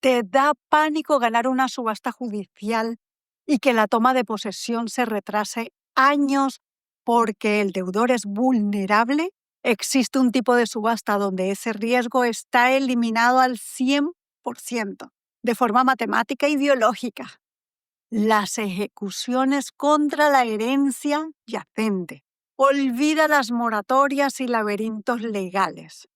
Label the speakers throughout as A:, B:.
A: ¿Te da pánico ganar una subasta judicial y que la toma de posesión se retrase años porque el deudor es vulnerable? Existe un tipo de subasta donde ese riesgo está eliminado al 100%, de forma matemática y biológica. Las ejecuciones contra la herencia yacente. Olvida las moratorias y laberintos legales.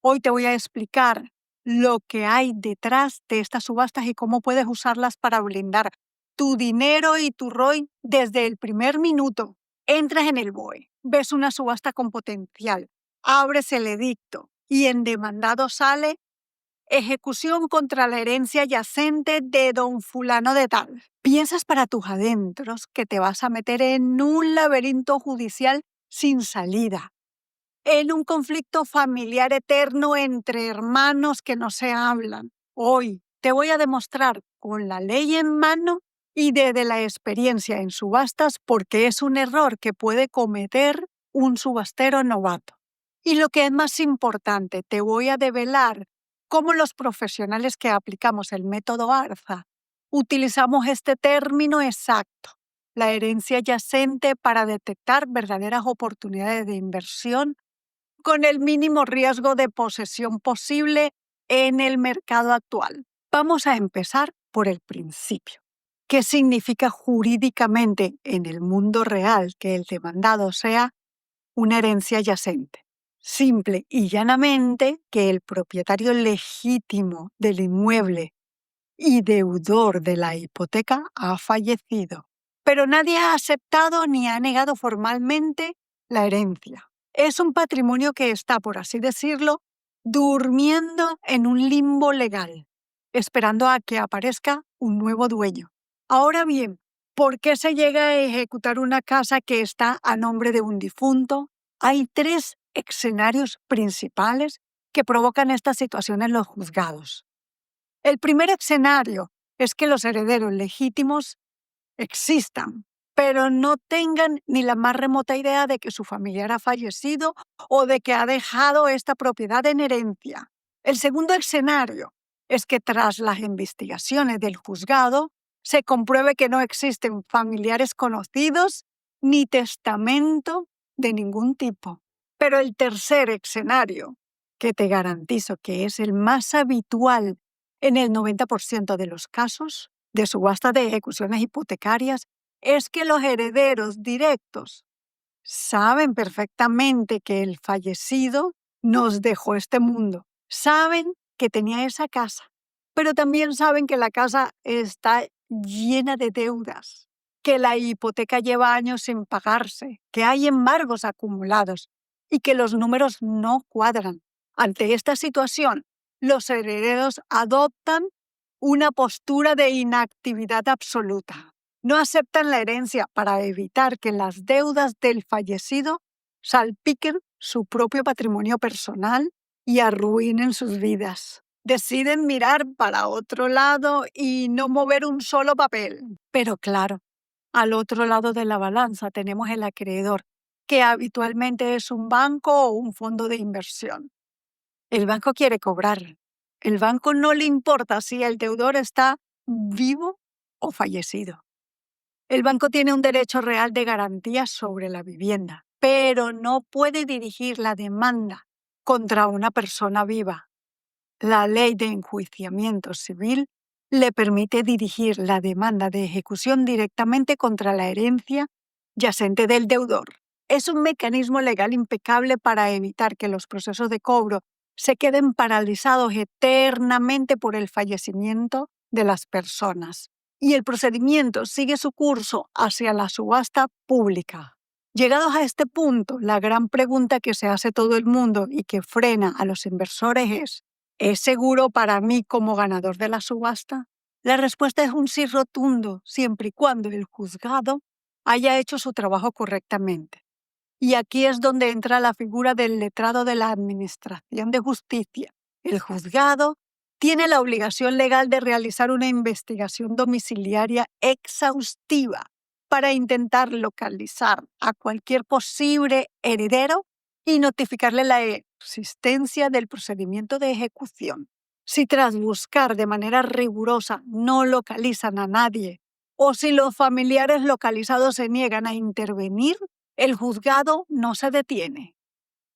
A: Hoy te voy a explicar lo que hay detrás de estas subastas y cómo puedes usarlas para blindar tu dinero y tu ROI desde el primer minuto. Entras en el BOE, ves una subasta con potencial, abres el edicto y en demandado sale ejecución contra la herencia yacente de don fulano de tal. Piensas para tus adentros que te vas a meter en un laberinto judicial sin salida, en un conflicto familiar eterno entre hermanos que no se hablan. Hoy te voy a demostrar con la ley en mano y desde la experiencia en subastas porque es un error que puede cometer un subastero novato. Y lo que es más importante, te voy a develar cómo los profesionales que aplicamos el método ARZA utilizamos este término exacto, la herencia yacente, para detectar verdaderas oportunidades de inversión con el mínimo riesgo de posesión posible en el mercado actual. Vamos a empezar por el principio. ¿Qué significa jurídicamente en el mundo real que el demandado sea una herencia yacente? Simple y llanamente que el propietario legítimo del inmueble y deudor de la hipoteca ha fallecido, pero nadie ha aceptado ni ha negado formalmente la herencia. Es un patrimonio que está, por así decirlo, durmiendo en un limbo legal, esperando a que aparezca un nuevo dueño. Ahora bien, ¿por qué se llega a ejecutar una casa que está a nombre de un difunto? Hay 3 escenarios principales que provocan esta situación en los juzgados. El primer escenario es que los herederos legítimos existan, pero no tengan ni la más remota idea de que su familiar ha fallecido o de que ha dejado esta propiedad en herencia. El segundo escenario es que tras las investigaciones del juzgado se compruebe que no existen familiares conocidos ni testamento de ningún tipo. Pero el tercer escenario, que te garantizo que es el más habitual en el 90% de los casos de subasta de ejecuciones hipotecarias, es que los herederos directos saben perfectamente que el fallecido nos dejó este mundo. Saben que tenía esa casa, pero también saben que la casa está llena de deudas, que la hipoteca lleva años sin pagarse, que hay embargos acumulados y que los números no cuadran. Ante esta situación, los herederos adoptan una postura de inactividad absoluta. No aceptan la herencia para evitar que las deudas del fallecido salpiquen su propio patrimonio personal y arruinen sus vidas. Deciden mirar para otro lado y no mover un solo papel. Pero claro, al otro lado de la balanza tenemos el acreedor, que habitualmente es un banco o un fondo de inversión. El banco quiere cobrar. El banco no le importa si el deudor está vivo o fallecido. El banco tiene un derecho real de garantía sobre la vivienda, pero no puede dirigir la demanda contra una persona viva. La ley de enjuiciamiento civil le permite dirigir la demanda de ejecución directamente contra la herencia yacente del deudor. Es un mecanismo legal impecable para evitar que los procesos de cobro se queden paralizados eternamente por el fallecimiento de las personas. Y el procedimiento sigue su curso hacia la subasta pública. Llegados a este punto, la gran pregunta que se hace todo el mundo y que frena a los inversores ¿es seguro para mí como ganador de la subasta? La respuesta es un sí rotundo, siempre y cuando el juzgado haya hecho su trabajo correctamente. Y aquí es donde entra la figura del letrado de la Administración de Justicia. El juzgado tiene la obligación legal de realizar una investigación domiciliaria exhaustiva para intentar localizar a cualquier posible heredero y notificarle la existencia del procedimiento de ejecución. Si tras buscar de manera rigurosa no localizan a nadie, o si los familiares localizados se niegan a intervenir, el juzgado no se detiene.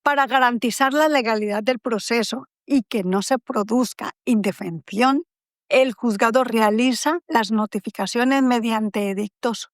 A: Para garantizar la legalidad del proceso y que no se produzca indefensión, el juzgado realiza las notificaciones mediante edictos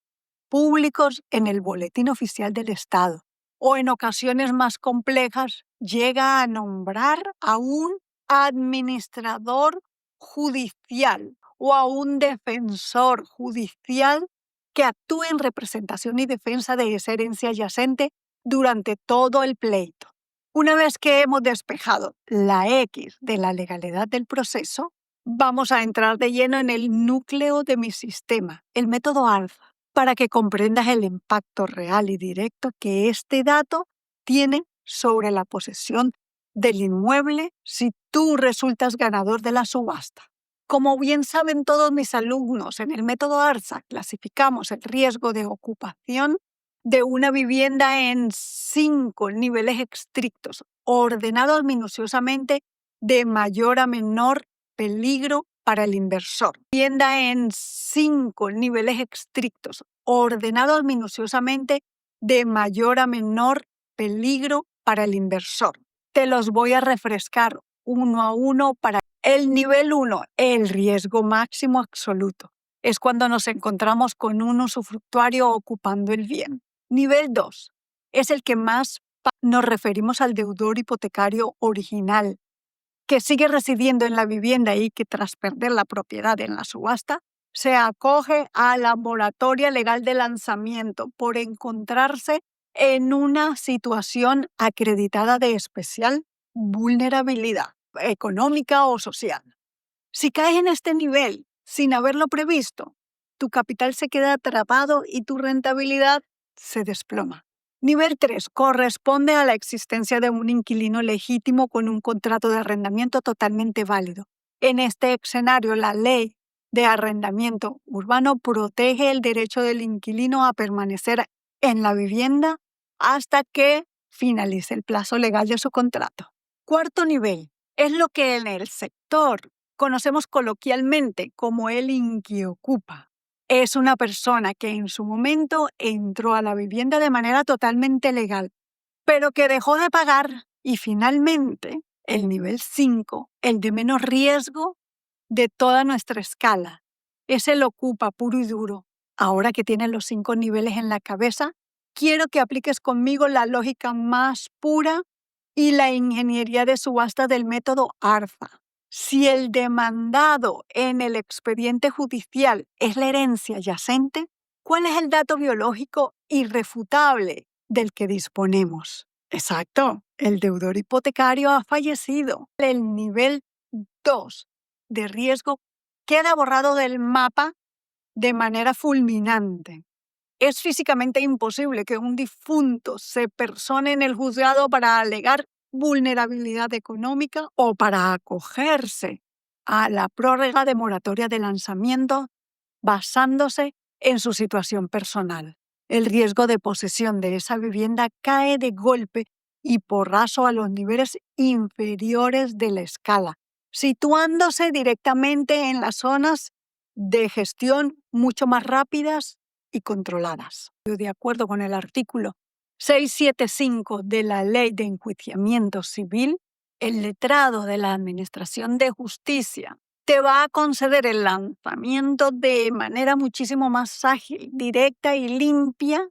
A: públicos en el Boletín Oficial del Estado, o en ocasiones más complejas llega a nombrar a un administrador judicial o a un defensor judicial que actúe en representación y defensa de esa herencia yacente durante todo el pleito. Una vez que hemos despejado la X de la legalidad del proceso, vamos a entrar de lleno en el núcleo de mi sistema, el método alfa, para que comprendas el impacto real y directo que este dato tiene sobre la posesión del inmueble si tú resultas ganador de la subasta. Como bien saben todos mis alumnos, en el método ARSA clasificamos el riesgo de ocupación de una vivienda en 5 niveles estrictos, ordenados minuciosamente de mayor a menor peligro para el inversor. Vivienda en 5 niveles estrictos, ordenados minuciosamente de mayor a menor peligro para el inversor. Te los voy a refrescar uno a uno para el nivel 1, el riesgo máximo absoluto. Es cuando nos encontramos con un usufructuario ocupando el bien. Nivel 2 es el que más nos referimos al deudor hipotecario original, que sigue residiendo en la vivienda y que tras perder la propiedad en la subasta, se acoge a la moratoria legal de lanzamiento por encontrarse en una situación acreditada de especial vulnerabilidad económica o social. Si caes en este nivel sin haberlo previsto, tu capital se queda atrapado y tu rentabilidad se desploma. Nivel 3 corresponde a la existencia de un inquilino legítimo con un contrato de arrendamiento totalmente válido. En este escenario, la ley de arrendamiento urbano protege el derecho del inquilino a permanecer en la vivienda hasta que finalice el plazo legal de su contrato. Cuarto nivel es lo que en el sector conocemos coloquialmente como el inquiocupa. Es una persona que en su momento entró a la vivienda de manera totalmente legal, pero que dejó de pagar y finalmente el nivel 5, el de menos riesgo de toda nuestra escala, es el ocupa puro y duro. Ahora que tienes los 5 niveles en la cabeza, quiero que apliques conmigo la lógica más pura y la ingeniería de subasta del método ARFA. Si el demandado en el expediente judicial es la herencia yacente, ¿cuál es el dato biológico irrefutable del que disponemos? Exacto, el deudor hipotecario ha fallecido. El nivel 2 de riesgo queda borrado del mapa de manera fulminante. Es físicamente imposible que un difunto se persone en el juzgado para alegar vulnerabilidad económica o para acogerse a la prórroga de moratoria de lanzamiento basándose en su situación personal. El riesgo de posesión de esa vivienda cae de golpe y porrazo a los niveles inferiores de la escala, situándose directamente en las zonas de gestión mucho más rápidas y controladas. De acuerdo con el artículo 675 de la Ley de Enjuiciamiento Civil, el letrado de la Administración de Justicia te va a conceder el lanzamiento de manera muchísimo más ágil, directa y limpia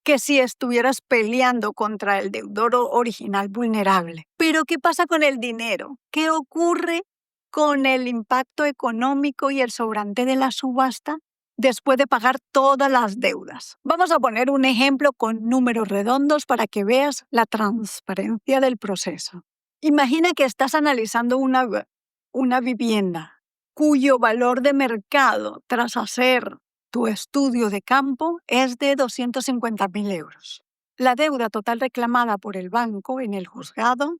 A: que si estuvieras peleando contra el deudor original vulnerable. Pero ¿qué pasa con el dinero? ¿Qué ocurre con el impacto económico y el sobrante de la subasta después de pagar todas las deudas? Vamos a poner un ejemplo con números redondos para que veas la transparencia del proceso. Imagina que estás analizando una vivienda cuyo valor de mercado tras hacer tu estudio de campo es de 250.000 euros. La deuda total reclamada por el banco en el juzgado,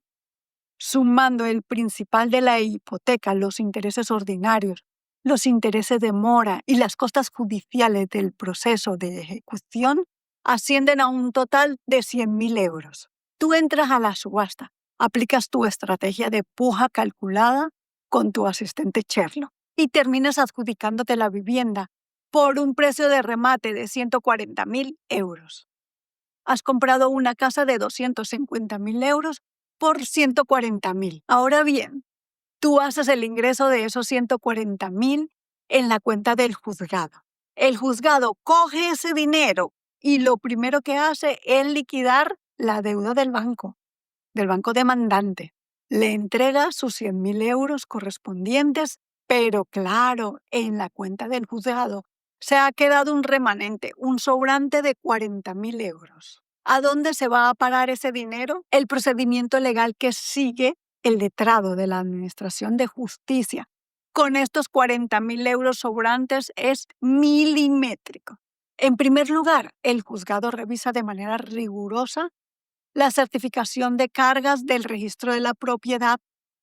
A: sumando el principal de la hipoteca, los intereses ordinarios, los intereses de mora y las costas judiciales del proceso de ejecución, ascienden a un total de 100.000 euros. Tú entras a la subasta, aplicas tu estrategia de puja calculada con tu asistente Sherlock y terminas adjudicándote la vivienda por un precio de remate de 140.000 euros. Has comprado una casa de 250.000 euros por 140.000. Ahora bien, tú haces el ingreso de esos 140.000 en la cuenta del juzgado. El juzgado coge ese dinero y lo primero que hace es liquidar la deuda del banco demandante. Le entrega sus 100.000 euros correspondientes, pero claro, en la cuenta del juzgado se ha quedado un remanente, un sobrante de 40.000 euros. ¿A dónde se va a parar ese dinero? El procedimiento legal que sigue el letrado de la Administración de Justicia con estos 40.000 euros sobrantes es milimétrico. En primer lugar, el juzgado revisa de manera rigurosa la certificación de cargas del registro de la propiedad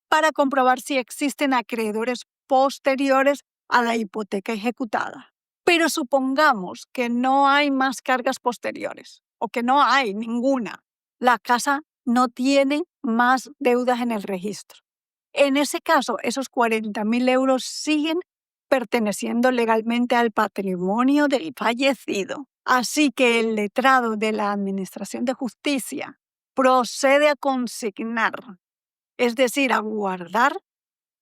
A: para comprobar si existen acreedores posteriores a la hipoteca ejecutada. Pero supongamos que no hay más cargas posteriores o que no hay ninguna. La casa no tiene más deudas en el registro. En ese caso, esos 40.000 euros siguen perteneciendo legalmente al patrimonio del fallecido. Así que el letrado de la Administración de Justicia procede a consignar, es decir, a guardar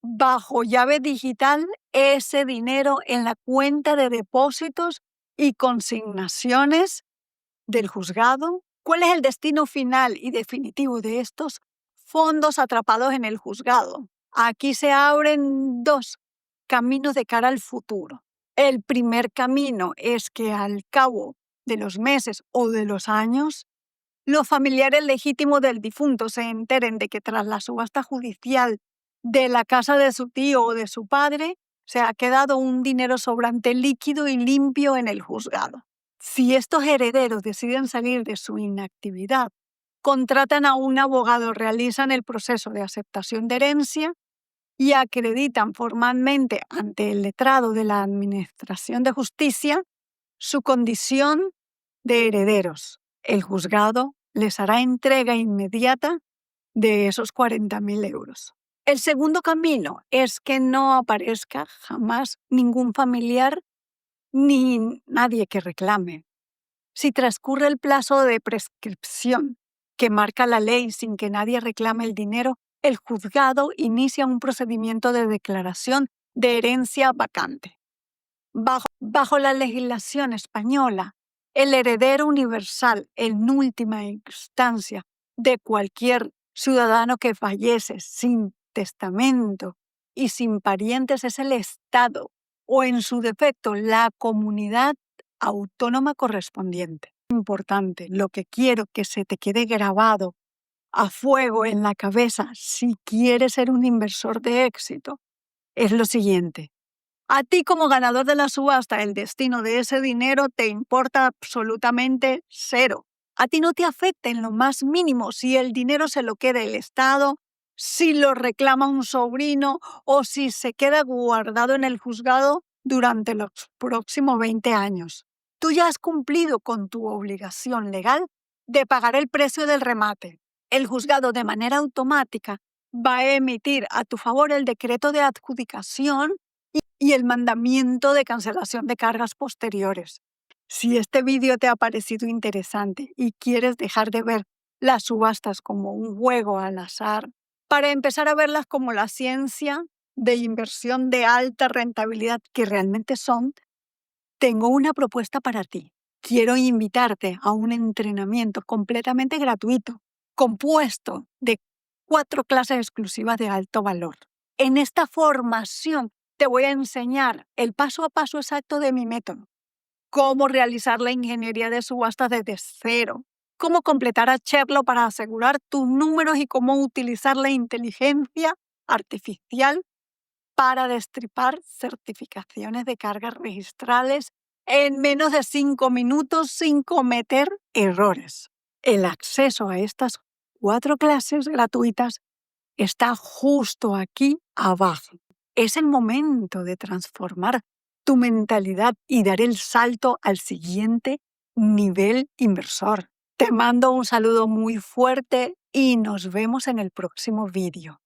A: bajo llave digital ese dinero en la cuenta de depósitos y consignaciones del juzgado. ¿Cuál es el destino final y definitivo de estos fondos atrapados en el juzgado? Aquí se abren dos caminos de cara al futuro. El primer camino es que al cabo de los meses o de los años, los familiares legítimos del difunto se enteren de que tras la subasta judicial de la casa de su tío o de su padre, se ha quedado un dinero sobrante líquido y limpio en el juzgado. Si estos herederos deciden salir de su inactividad, contratan a un abogado, realizan el proceso de aceptación de herencia y acreditan formalmente ante el letrado de la Administración de Justicia su condición de herederos. El juzgado les hará entrega inmediata de esos 40.000 euros. El segundo camino es que no aparezca jamás ningún familiar ni nadie que reclame. Si transcurre el plazo de prescripción que marca la ley sin que nadie reclame el dinero, el juzgado inicia un procedimiento de declaración de herencia vacante. Bajo la legislación española, el heredero universal en última instancia de cualquier ciudadano que fallece sin testamento y sin parientes es el Estado o, en su defecto, la comunidad autónoma correspondiente. Importante, lo que quiero que se te quede grabado a fuego en la cabeza si quieres ser un inversor de éxito es lo siguiente. A ti como ganador de la subasta, el destino de ese dinero te importa absolutamente cero. A ti no te afecta en lo más mínimo si el dinero se lo queda el Estado, si lo reclama un sobrino o si se queda guardado en el juzgado durante los próximos 20 años. Tú ya has cumplido con tu obligación legal de pagar el precio del remate. El juzgado de manera automática va a emitir a tu favor el decreto de adjudicación y el mandamiento de cancelación de cargas posteriores. Si este vídeo te ha parecido interesante y quieres dejar de ver las subastas como un juego al azar, para empezar a verlas como la ciencia de inversión de alta rentabilidad que realmente son, tengo una propuesta para ti. Quiero invitarte a un entrenamiento completamente gratuito, compuesto de 4 clases exclusivas de alto valor. En esta formación te voy a enseñar el paso a paso exacto de mi método, cómo realizar la ingeniería de subastas desde cero, cómo completar a Sherlock para asegurar tus números y cómo utilizar la inteligencia artificial para destripar certificaciones de cargas registrales en menos de 5 minutos sin cometer errores. El acceso a estas 4 clases gratuitas está justo aquí abajo. Es el momento de transformar tu mentalidad y dar el salto al siguiente nivel inversor. Te mando un saludo muy fuerte y nos vemos en el próximo vídeo.